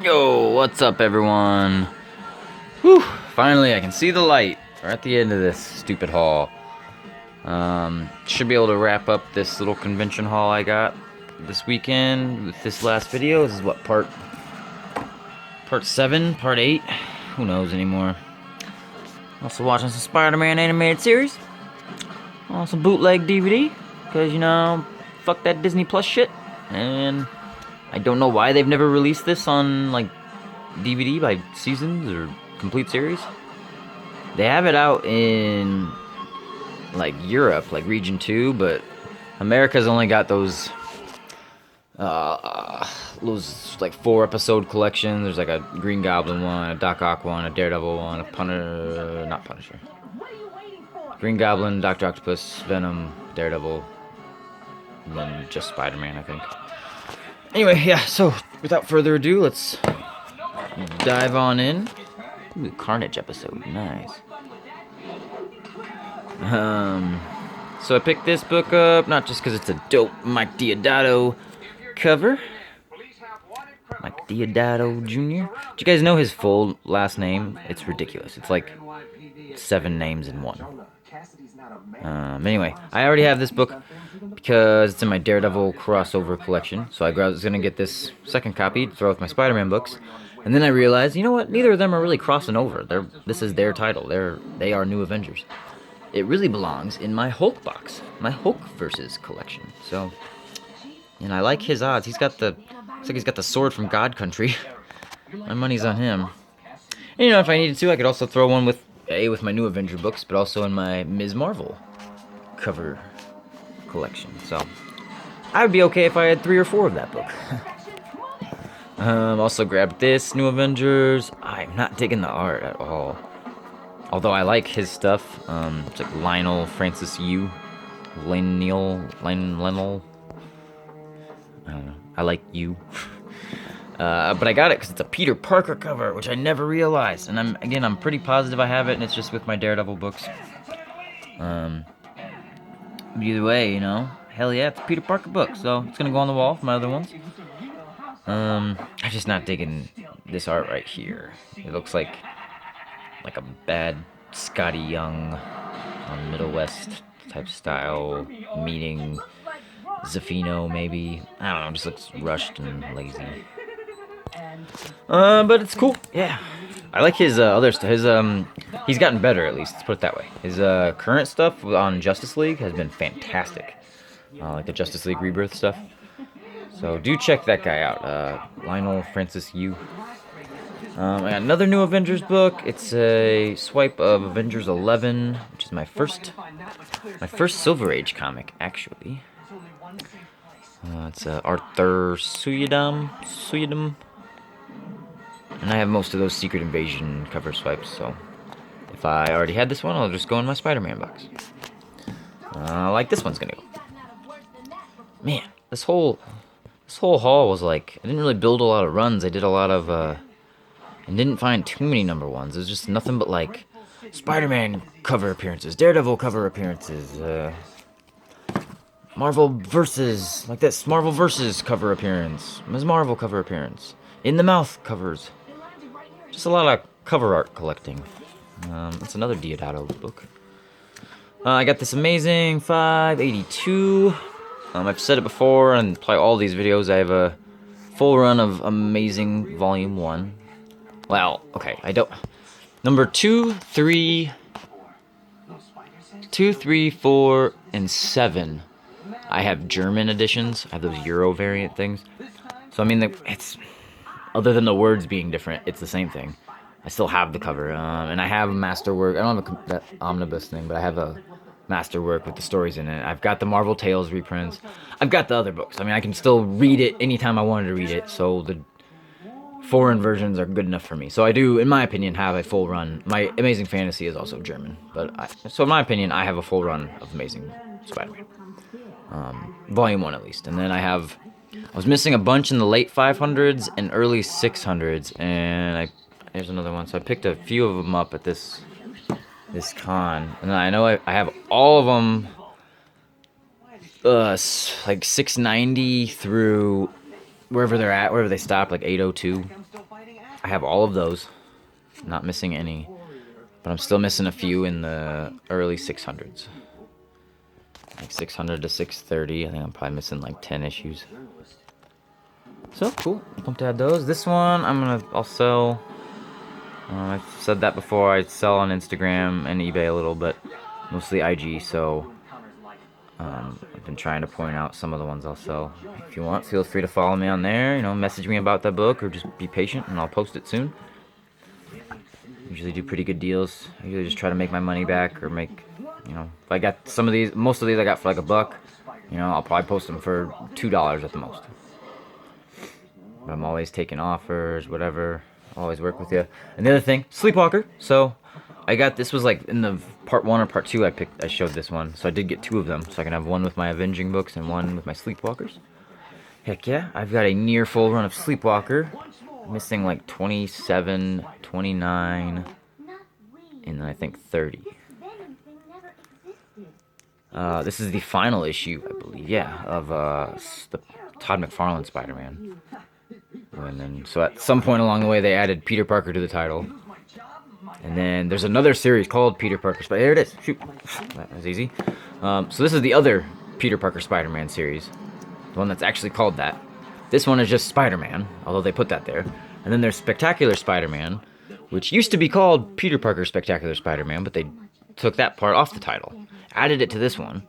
Yo, what's up, everyone? Whew, finally I can see the light. We're at the end of this stupid haul. Should be able to wrap up this little convention haul I got this weekend with this last video. This is what, part 7, part 8? Who knows anymore. Also watching some Spider-Man animated series. Some bootleg DVD, because, you know, fuck that Disney Plus shit. And I don't know why they've never released this on, like, DVD by seasons or complete series. They have it out in, like, Europe, like Region 2, but America's only got those, like, 4-episode collections. There's, like, a Green Goblin one, a Doc Ock one, a Daredevil one, not Punisher. Green Goblin, Dr. Octopus, Venom, Daredevil, and then just Spider-Man, I think. Anyway, yeah, so without further ado, let's dive on in. Ooh, Carnage episode, nice. So I picked this book up, not just because it's a dope Mike Deodato cover. Mike Deodato Jr. Do you guys know his full last name? It's ridiculous. It's like 7 names in one. Anyway, I already have this book because it's in my Daredevil crossover collection. So I was going to get this second copy to throw with my Spider-Man books. And then I realized, you know what? Neither of them are really crossing over. This is their title. They are New Avengers. It really belongs in my Hulk box, my Hulk versus collection. So, and I like his odds. Looks like he's got the sword from God Country. My money's on him. And, you know, if I needed to, I could also throw one with my New Avenger books, but also in my Ms. Marvel cover collection. So I would be okay if I had 3 or 4 of that book. Also grabbed this New Avengers. I'm not digging the art at all, although I like his stuff. It's like Lionel Francis Yu, Lionel. I don't know. I like you. But I got it because it's a Peter Parker cover, which I never realized. And I'm pretty positive I have it, and it's just with my Daredevil books. Either way, you know, hell yeah, it's a Peter Parker book, so it's gonna go on the wall for my other ones. I'm just not digging this art right here. It looks like a bad Scotty Young Middle West type style meeting Zafino, maybe. I don't know, just looks rushed and lazy. But it's cool, yeah. I like his other stuff. He's gotten better, at least, let's put it that way. His current stuff on Justice League has been fantastic. Like the Justice League Rebirth stuff. So do check that guy out, Lionel Francis Yu. I got another New Avengers book. It's a swipe of Avengers 11, which is my first Silver Age comic, actually. It's Arthur Suyadam. And I have most of those Secret Invasion cover swipes, so if I already had this one, I'll just go in my Spider-Man box. Like this one's gonna go. Man, this whole haul was like, I didn't really build a lot of runs. I did a lot of, and didn't find too many number ones. It was just nothing but like Spider-Man cover appearances, Daredevil cover appearances, Marvel Versus, like this Marvel Versus cover appearance, Ms. Marvel cover appearance, In the Mouth covers. Just a lot of cover art collecting. It's another Deodato book. I got this amazing 582. I've said it before, and probably all these videos, I have a full run of Amazing Volume 1. Well, okay, I don't... Number 2, 3, 4, and 7. I have German editions. I have those Euro variant things. So, I mean, it's... Other than the words being different, it's the same thing. I still have the cover, and I have a masterwork. I don't have that omnibus thing, but I have a masterwork with the stories in it. I've got the Marvel Tales reprints. I've got the other books. I mean, I can still read it anytime I wanted to read it, so the foreign versions are good enough for me. So I do, in my opinion, have a full run. My Amazing Fantasy is also German, so in my opinion, I have a full run of Amazing Spider-Man. Volume 1 at least. And then I was missing a bunch in the late 500s and early 600s, and here's another one. So I picked a few of them up at this con, and I know I have all of them, like 690 through wherever they're at, wherever they stop, like 802. have all of those. Not missing any. But I'm still missing a few in the early 600s. Like 600 to 630. I think I'm probably missing like 10 issues. So, cool. Pumped to have those. This one, I'll sell. I've said that before. I sell on Instagram and eBay a little, but mostly IG, so I've been trying to point out some of the ones I'll sell. If you want, feel free to follow me on there. You know, message me about that book, or just be patient, and I'll post it soon. Usually do pretty good deals. I usually just try to make my money back, or make, you know, if I got some of these, most of these I got for like $1. You know, I'll probably post them for $2 at the most. But I'm always taking offers, whatever. I'll always work with you. And the other thing, Sleepwalker. So I got, this was like in the part 1 or part 2 I showed this one. So I did get 2 of them. So I can have one with my Avenging books and one with my Sleepwalkers. Heck yeah. I've got a near full run of Sleepwalker. Missing like 27, 29, and then I think 30. This is the final issue, I believe, yeah, of the Todd McFarlane Spider-Man. And then, so at some point along the way, they added Peter Parker to the title. And then there's another series called Peter Parker Spider-Man. There it is. Shoot. That was easy. So this is the other Peter Parker Spider-Man series. The one that's actually called that. This one is just Spider-Man, although they put that there. And then there's Spectacular Spider-Man, which used to be called Peter Parker Spectacular Spider-Man, but they took that part off the title, added it to this one,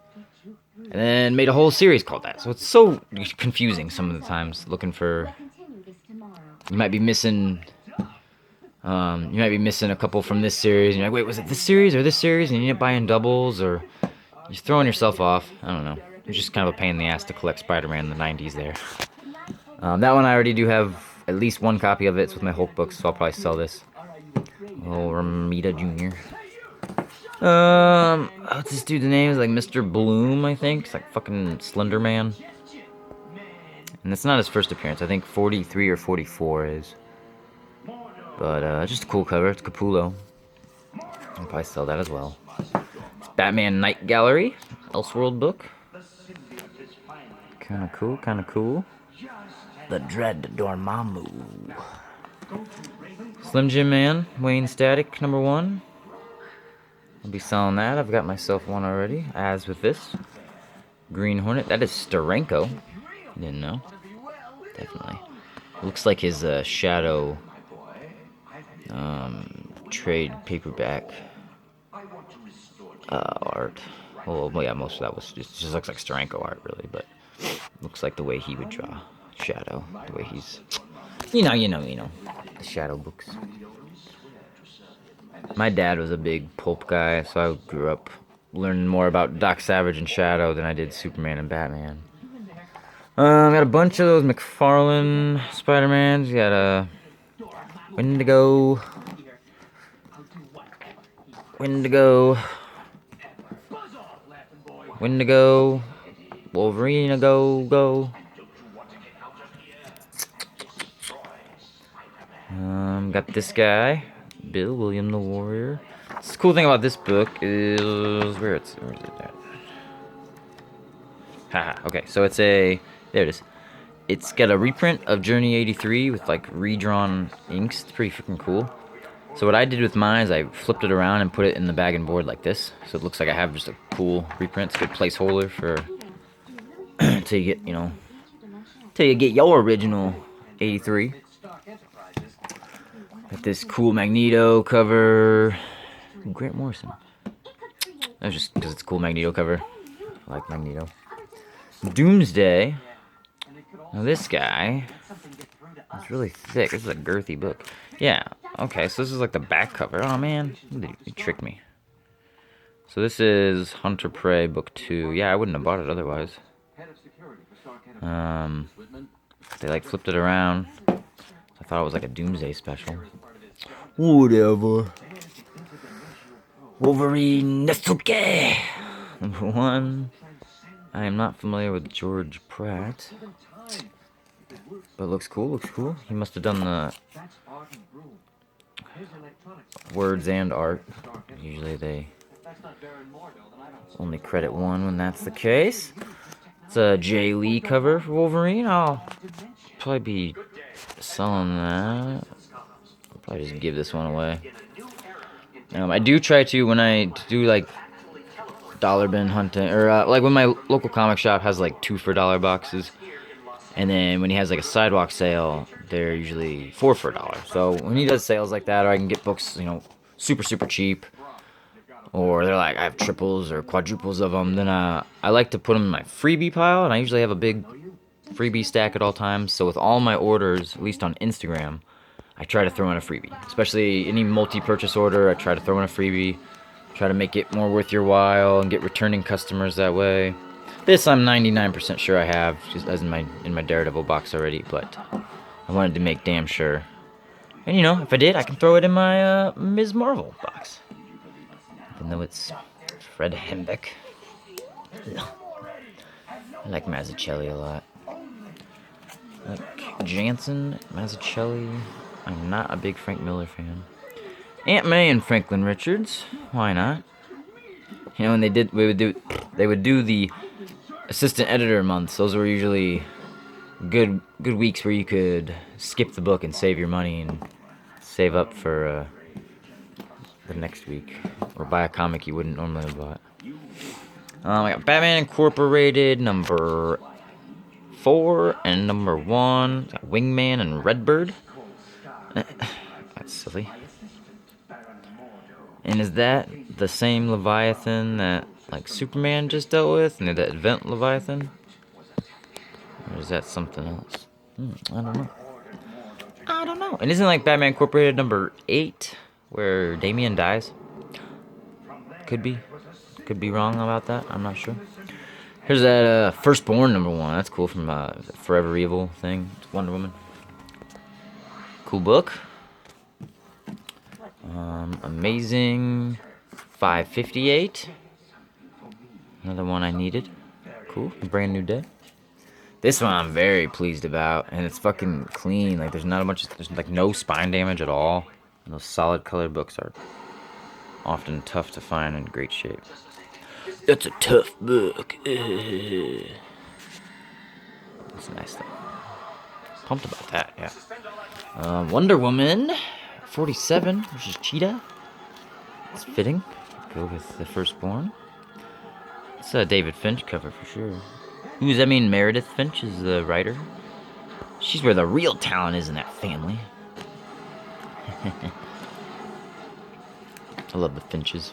and then made a whole series called that. So it's so confusing some of the times, looking for... You might be missing a couple from this series, and you're like, wait, was it this series or this series? And you end up buying doubles, or you're throwing yourself off. I don't know. It's just kind of a pain in the ass to collect Spider-Man in the 90s there. That one I already do have at least one copy of it. It's with my Hulk books, so I'll probably sell this. Oh, Ramita Jr. What's this dude's name? Is like Mr. Bloom, I think. It's like fucking Slender Man. And it's not his first appearance. I think 43 or 44 is. But just a cool cover. It's Capullo. I'll probably sell that as well. It's Batman Night Gallery, Elseworld book. Kinda cool, kinda cool. The Dread Dormammu. Slim Jim Man, Wayne Static, #1. I'll be selling that. I've got myself one already, as with this. Green Hornet. That is Steranko. Didn't know. Definitely. Looks like his Shadow trade paperback art. Well, yeah, most of that was just looks like Steranko art, really, but looks like the way he would draw Shadow. The way he's... You know. The Shadow books. My dad was a big pulp guy, so I grew up learning more about Doc Savage and Shadow than I did Superman and Batman. Got a bunch of those McFarlane Spider-Mans. You got a Wendigo, Wolverine, go. Got this guy, Bill William the Warrior. The cool thing about this book is where is it at? Haha. Okay, so there it is. It's got a reprint of Journey 83 with like redrawn inks. It's pretty freaking cool. So what I did with mine is I flipped it around and put it in the bag and board like this. So it looks like I have just a cool reprint. It's a good placeholder for till you get your original 83. Got this cool Magneto cover. Grant Morrison. That's just because it's a cool Magneto cover. I like Magneto. Doomsday. Now this guy, it's really thick. This is a girthy book. Yeah, okay, so this is like the back cover. Oh man, you tricked me. So this is Hunter Prey book 2. Yeah, I wouldn't have bought it otherwise. They like flipped it around. I thought it was like a Doomsday special. Whatever. Wolverine Nesuke. #1. I am not familiar with George Pratt. But it looks cool, He must have done the words and art. Usually they only credit one when that's the case. It's a Jay Lee cover for Wolverine. I'll probably be selling that. Probably just give this one away. I do try to, when I do like dollar bin hunting, or like when my local comic shop has like 2 for $1 boxes, and then when he has like a sidewalk sale, they're usually 4 for $1. So when he does sales like that, or I can get books, super super cheap, or they're like I have triples or quadruples of them, then I like to put them in my freebie pile, and I usually have a big freebie stack at all times. So with all my orders, at least on Instagram, I try to throw in a freebie. Especially any multi-purchase order, I try to throw in a freebie. Try to make it more worth your while and get returning customers that way. This I'm 99% sure I have, just as in my Daredevil box already, but I wanted to make damn sure. And if I did, I can throw it in my Ms. Marvel box. Even though it's Fred Hembeck. I like Mazzucchelli a lot. I like Jansen, Mazzucchelli. I'm not a big Frank Miller fan. Aunt May and Franklin Richards. Why not? And they would do the assistant editor months. Those were usually good weeks where you could skip the book and save your money and save up for the next week, or buy a comic you wouldn't normally have bought. I got Batman Incorporated number 4 and number 1. Got Wingman and Redbird. That's silly. And is that the same Leviathan that like Superman just dealt with, and that event Leviathan? Or is that something else? I don't know. And isn't like Batman Incorporated number 8 where Damian dies? Could be wrong about that. I'm not sure. Here's that Firstborn number 1. That's cool, from Forever Evil thing. It's Wonder Woman. Cool book. Amazing 558. Another one I needed. Cool. Brand New Day. This one I'm very pleased about, and it's fucking clean. Like there's like no spine damage at all. And those solid colored books are often tough to find in great shape. That's a tough book. It's nice though. Pumped about that, yeah. Wonder Woman 47 versus Cheetah. It's fitting. Go with the Firstborn. It's a David Finch cover for sure. Meredith Finch is the writer. She's where the real talent is in that family. I love the Finches.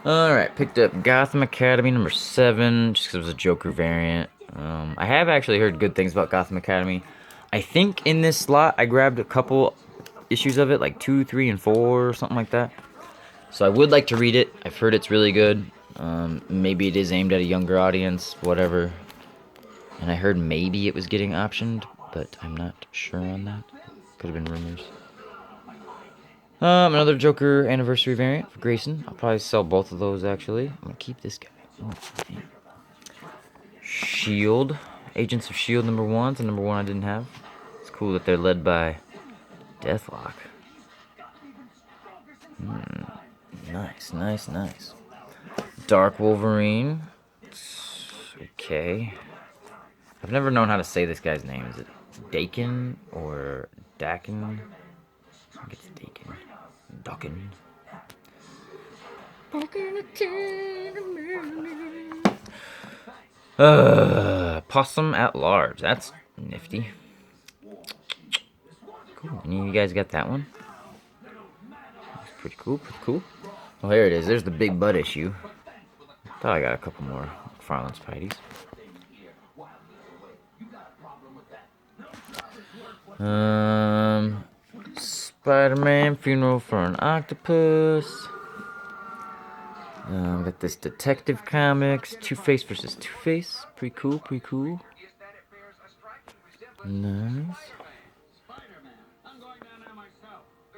Alright, picked up Gotham Academy number 7, just because it was a Joker variant. I have actually heard good things about Gotham Academy. I think in this slot I grabbed a couple issues of it, like 2, 3, and 4, or something like that. So I would like to read it. I've heard it's really good. Maybe it is aimed at a younger audience, whatever. And I heard maybe it was getting optioned, but I'm not sure on that. Could have been rumors. Another Joker anniversary variant for Grayson. I'll probably sell both of those, actually. I'm gonna keep this guy. Oh, Shield. Agents of Shield number 1. The number 1 I didn't have. It's cool that they're led by Deathlock. Nice. Dark Wolverine. Okay. I've never known how to say this guy's name. Is it Dakin or Dakin? I think it's Dakin. Dakin. Possum at Large. That's nifty. Cool. Any of you guys got that one? That's pretty cool. Oh, here it is. There's the big butt issue. Thought I got a couple more Farland Spideys. Spider-Man Funeral for an Octopus. Got this Detective Comics, Two-Face versus Two-Face. Pretty cool. Nice.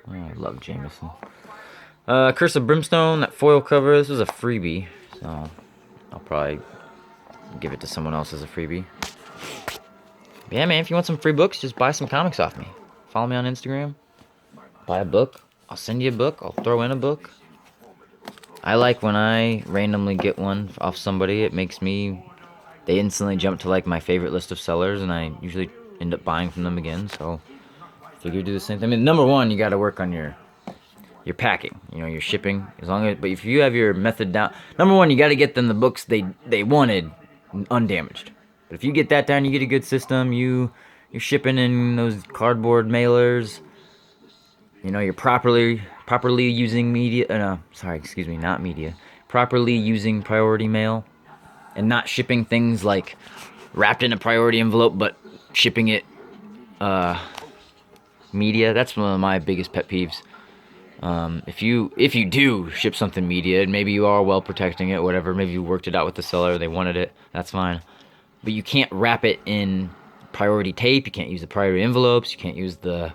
Oh, I love Jameson. Curse of Brimstone, that foil cover. This was a freebie, so I'll probably give it to someone else as a freebie. But yeah, man, if you want some free books, just buy some comics off me. Follow me on Instagram. Buy a book. I'll send you a book. I'll throw in a book. I like when I randomly get one off somebody. It makes me... They instantly jump to like my favorite list of sellers, and I usually end up buying from them again. So Figure do the same thing. I mean, number one, you got to work on your packing, your shipping. But if you have your method down, number one, you got to get them the books they wanted undamaged. But if you get that down, you get a good system. You're shipping in those cardboard mailers. You're properly using media. No, sorry, excuse me, not media. Properly using priority mail, and not shipping things like wrapped in a priority envelope, but shipping it media. That's one of my biggest pet peeves. If you do ship something media, and maybe you are well protecting it, whatever. Maybe you worked it out with the seller, they wanted it. That's fine. But you can't wrap it in priority tape. You can't use the priority envelopes. You can't use the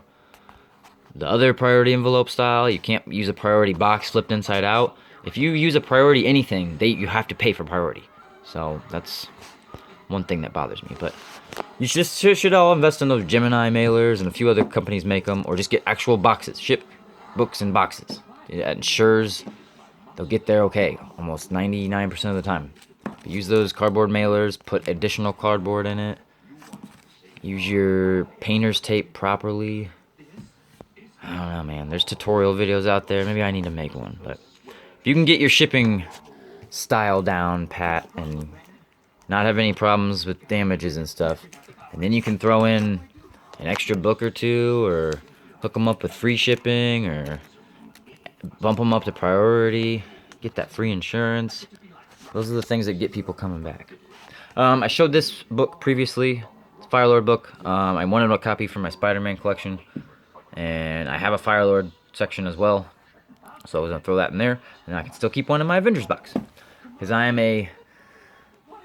other priority envelope style. You can't use a priority box flipped inside out. If you use a priority anything, you have to pay for priority. So that's one thing that bothers me. But you should all invest in those Gemini mailers, and a few other companies make them, or just get actual boxes. Ship books in boxes. It ensures they'll get there okay, almost 99% of the time. But use those cardboard mailers, put additional cardboard in it. Use your painter's tape properly. I don't know, man. There's tutorial videos out there. Maybe I need to make one. But if you can get your shipping style down pat and not have any problems with damages and stuff, and then you can throw in an extra book or two, or hook them up with free shipping, or bump them up to priority, get that free insurance. Those are the things that get people coming back. I showed this book previously, Finalllly book. I wanted a copy for my Spider-Man collection, and I have a Finalllly section as well, so I was going to throw that in there, and I can still keep one in my Avengers box, because I am a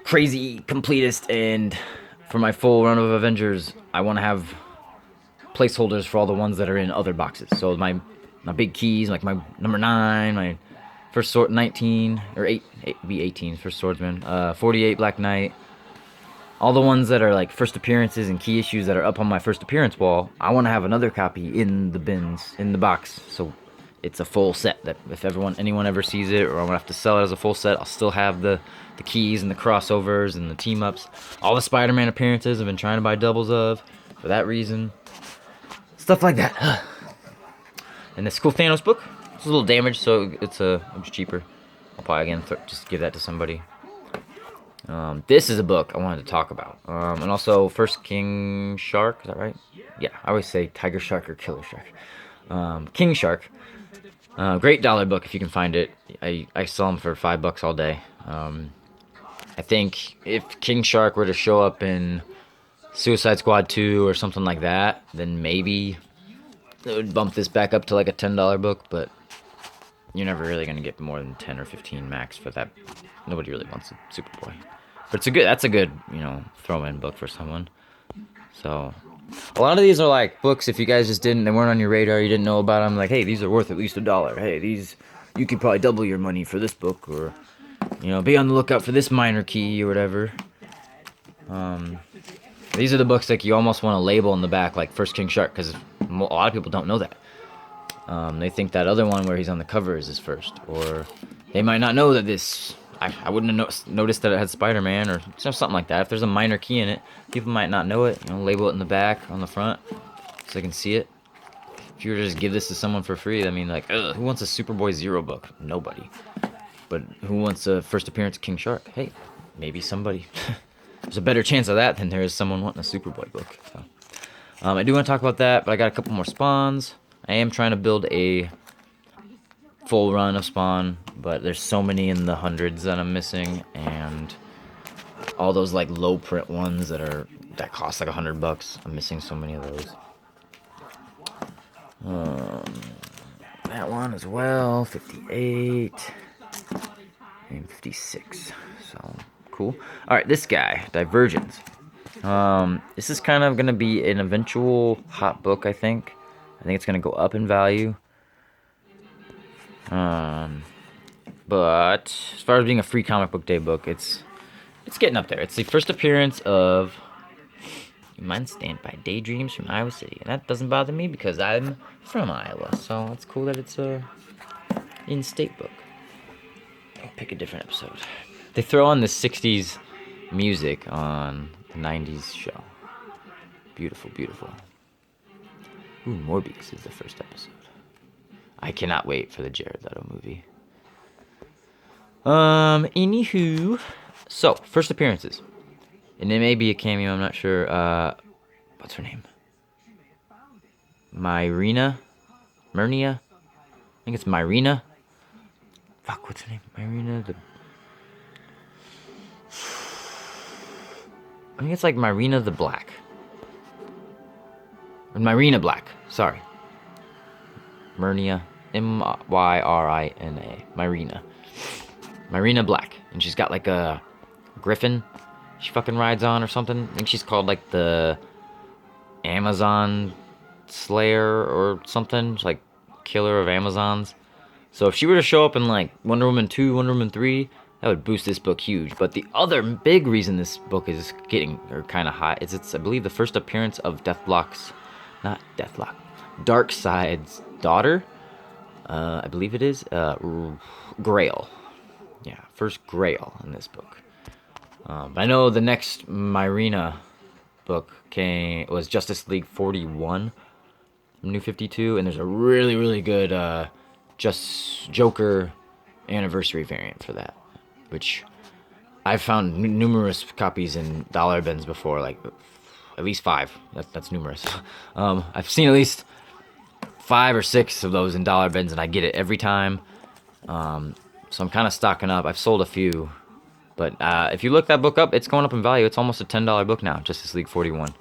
crazy completist, and for my full run of Avengers, I want to have placeholders for all the ones that are in other boxes. So my big keys, like my number 9, my first sword 19, or 8 be 18, first swordsman, 48 Black Knight, all the ones that are like first appearances and key issues that are up on my first appearance wall, I want to have another copy in the bins, in the box, so it's a full set, that if anyone ever sees it, or I'm gonna have to sell it as a full set, I'll still have the keys and the crossovers and the team ups. All the Spider-Man appearances I've been trying to buy doubles of for that reason. Stuff like that. And this cool Thanos book, it's a little damaged, so it's cheaper. I'll probably again just give that to somebody. This is a book I wanted to talk about. And also First King Shark, is that right? Yeah, I always say Tiger Shark or Killer Shark. King Shark. Great dollar book if you can find it. I sell them for $5 all day. I think if King Shark were to show up in Suicide Squad 2 or something like that, then maybe it would bump this back up to like a $10 book, but you're never really going to get more than 10 or 15 max for that. Nobody really wants a Superboy. But that's a good, throw-in book for someone. So a lot of these are like books, if you guys they weren't on your radar, you didn't know about them, like, hey, these are worth at least $1. Hey, you could probably double your money for this book, or, be on the lookout for this minor key or whatever. These are the books like you almost want to label in the back, like First King Shark, because a lot of people don't know that. They think that other one where he's on the cover is his first, or they might not know that this. I wouldn't have noticed that it had Spider-Man or something like that. If there's a minor key in it, people might not know it. Label it in the back, on the front, so they can see it. If you were to just give this to someone for free, I mean, like, ugh, who wants a Superboy Zero book? Nobody. But who wants a first appearance of King Shark? Hey, maybe somebody. There's a better chance of that than there is someone wanting a Superboy book. So, I do want to talk about that, but I got a couple more spawns. I am trying to build a full run of Spawn, but there's so many in the hundreds that I'm missing, and all those like low print ones that cost like $100. I'm missing so many of those. That one as well, 58 and 56. So cool. All right, this guy, Divergence. This is kind of gonna be an eventual hot book, I think. I think it's gonna go up in value. But as far as being a free comic book day book, it's getting up there. It's the first appearance of Mine Stand by Daydreams from Iowa City, and that doesn't bother me because I'm from Iowa, so it's cool that it's a in-state book. I'll pick a different episode. They throw on the 60s music on the 90s show. Beautiful, beautiful. Ooh, Morbius is the first episode. I cannot wait for the Jared Leto movie. Anywho. So, first appearances. And it may be a cameo, I'm not sure. What's her name? Myrina? Myrnia? I think it's Myrina. Fuck, what's her name? Myrina the... I think it's like Myrina the Black. Or Myrina Black, sorry. Myrnia. Myrina. Myrina. Myrina Black. And she's got like a griffin she fucking rides on or something. I think she's called like the Amazon Slayer or something. She's like killer of Amazons. So if she were to show up in like Wonder Woman 2, Wonder Woman 3, that would boost this book huge. But the other big reason this book is getting kind of hot is it's, I believe, the first appearance of Darkseid's daughter. I believe it is Grail. Yeah, first Grail in this book. I know the next Myrina book was Justice League 41, New 52, and there's a really, really good Joker anniversary variant for that, which I've found numerous copies in dollar bins before, like at least 5. That's numerous. I've seen at least 5 or 6 of those in dollar bins, and I get it every time. So I'm kind of stocking up. I've sold a few, but if you look that book up, it's going up in value. It's almost a $10 book now, Justice League 41.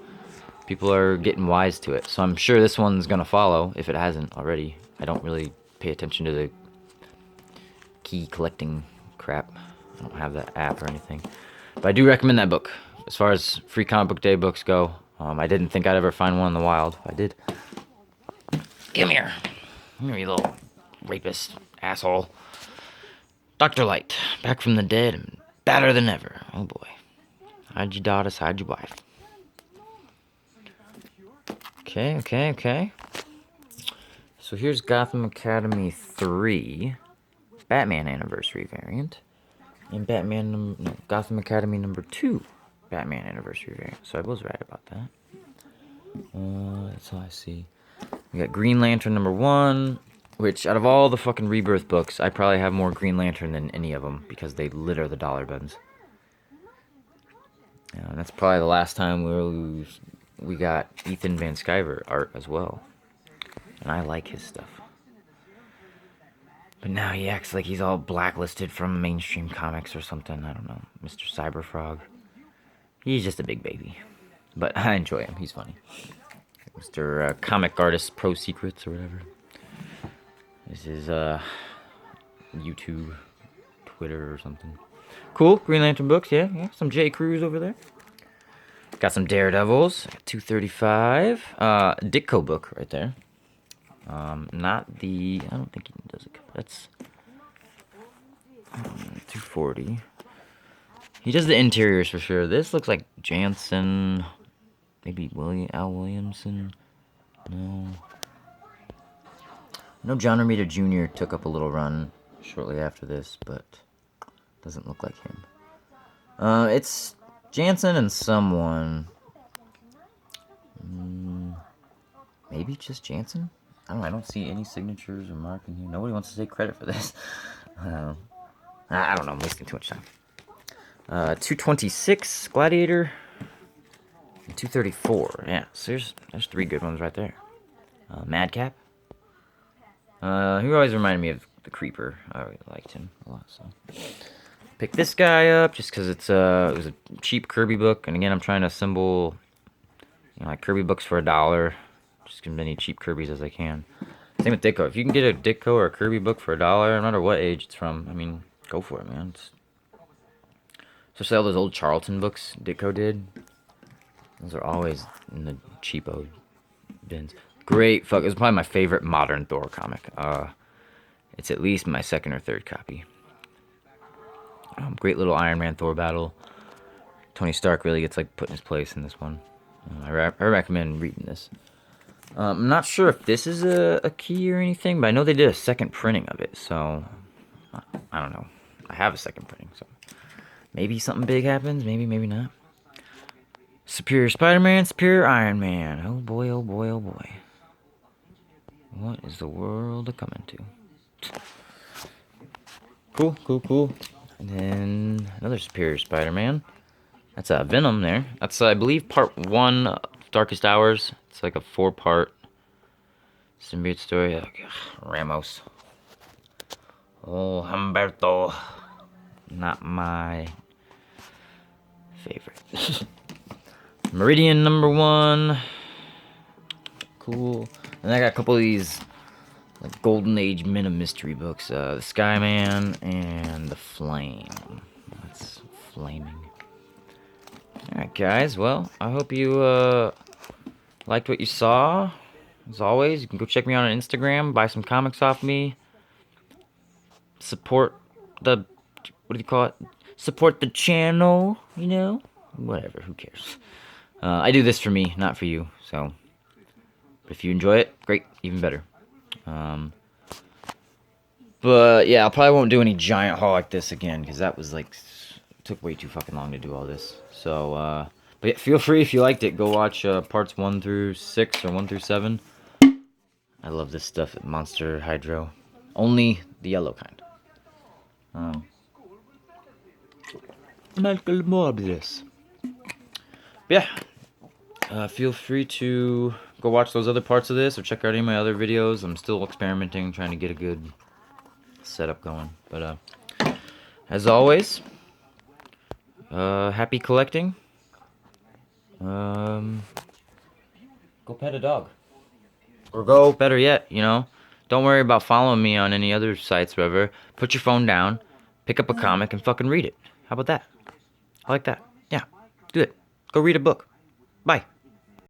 People are getting wise to it, so I'm sure this one's gonna follow if it hasn't already. I don't really pay attention to the key collecting crap. I don't have that app or anything, but I do recommend that book. As far as free comic book day books go, I didn't think I'd ever find one in the wild. I did. Come here, you little rapist asshole. Dr. Light, back from the dead and badder than ever. Oh boy. Hide your daughters, hide your wife. Okay. So here's Gotham Academy 3, Batman Anniversary variant, and Gotham Academy number 2, Batman Anniversary variant. So I was right about that. That's all I see. We got Green Lantern number 1, which out of all the fucking Rebirth books, I probably have more Green Lantern than any of them because they litter the dollar bins. And that's probably the last time we got Ethan Van Sciver art as well. And I like his stuff. But now he acts like he's all blacklisted from mainstream comics or something. I don't know. Mr. Cyberfrog. He's just a big baby. But I enjoy him. He's funny. Mr. Comic Artist Pro Secrets or whatever. This is YouTube, Twitter or something. Cool. Green Lantern books. Yeah. Some J. Cruz over there. Got some Daredevils. 235. Ditko book right there. Not the... I don't think he does it. That's 240. He does the interiors for sure. This looks like Jansen. Maybe Al Williamson. No. I know John Romita Jr. took up a little run shortly after this, but doesn't look like him. It's Jansen and someone. Maybe just Jansen? I don't see any signatures or marking here. Nobody wants to take credit for this. I don't know. I'm wasting too much time. 226 Gladiator. And 234. Yeah, so there's 3 good ones right there. Madcap. He always reminded me of the Creeper. I really liked him a lot, so pick this guy up just because it was a cheap Kirby book, and again I'm trying to assemble like Kirby books for $1. Just as many cheap Kirbys as I can. Same with Ditko. If you can get a Ditko or a Kirby book for $1, no matter what age it's from, I mean, go for it, man. Especially all those old Charlton books Ditko did. Those are always in the cheapo bins. Great fuck. It was probably my favorite modern Thor comic. It's at least my 2nd or 3rd copy. Great little Iron Man Thor battle. Tony Stark really gets like put in his place in this one. I recommend reading this. I'm not sure if this is a key or anything, but I know they did a 2nd printing of it, so I don't know. I have a 2nd printing, so maybe something big happens, maybe not. Superior Spider-Man, Superior Iron Man. Oh boy. What is the world a-coming to? Cool, cool, cool. And then another Superior Spider-Man. That's Venom there. That's, I believe, part 1, Darkest Hours. It's like a 4-part symbiote story. Ramos. Oh, Humberto. Not my favorite. Meridian #1. Cool. And I got a couple of these like Golden Age Men of Mystery books. The Skyman and the Flame. That's flaming. Alright guys, well, I hope you liked what you saw. As always, you can go check me out on Instagram, buy some comics off me. Support the, what do you call it? Support the channel, you know? Whatever, who cares? I do this for me, not for you, so. But if you enjoy it, great, even better. But yeah, I probably won't do any giant haul like this again, because that was like, took way too fucking long to do all this. So, but yeah, feel free if you liked it, go watch parts 1 through 6 or 1 through 7. I love this stuff at Monster Hydro. Only the yellow kind. Yeah, feel free to go watch those other parts of this or check out any of my other videos. I'm still experimenting, trying to get a good setup going. But as always, happy collecting. Go pet a dog. Or go, better yet, you know, don't worry about following me on any other sites or whatever. Put your phone down, pick up a comic, and fucking read it. How about that? I like that. Yeah, do it. Go read a book. Bye.